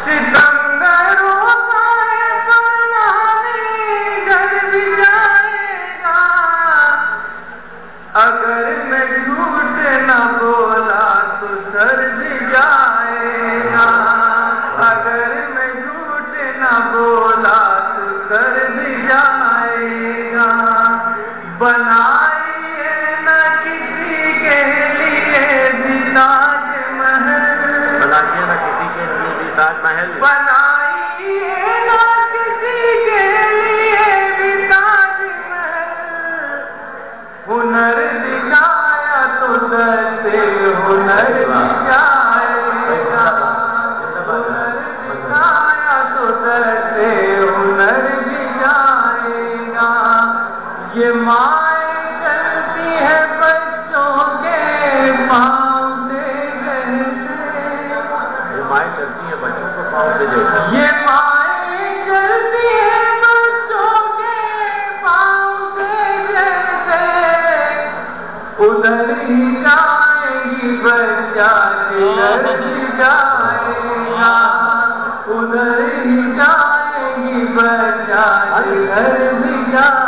ستمگر ہوتا ہے پر نانی گھر بھی جائے گا، اگر میں جھوٹ نہ بولا تو سر بھی جائے گا، اگر میں جھوٹ نہ بولا تو سر بھی جائے گا۔ بنائیے نہ کسی کے لیے بھی تاج محل، بنائیے نہ کسی کے لیے بھی تاج محل، بنائیے نہ کسی کے لیے بھی تاج محل، ہنر دکھایا تو دستے ہنر بھی جائے گا، ہنر دکھایا تو دستے ہنر بھی جائے گا۔ یہ مائیں چلتی ہے بچوں کے پاؤں سے جیسے، یہ مائیں چلتی ہیں بچوں کو پاؤں سے جیسے، یہ مائیں چلتی ہیں بچوں کے پاؤں سے جیسے، ادھر ہی جائے گی بچہ جدھر بھی جائے گا، ادھر ہی جائے گی بچہ جدھر بھی جائے گا۔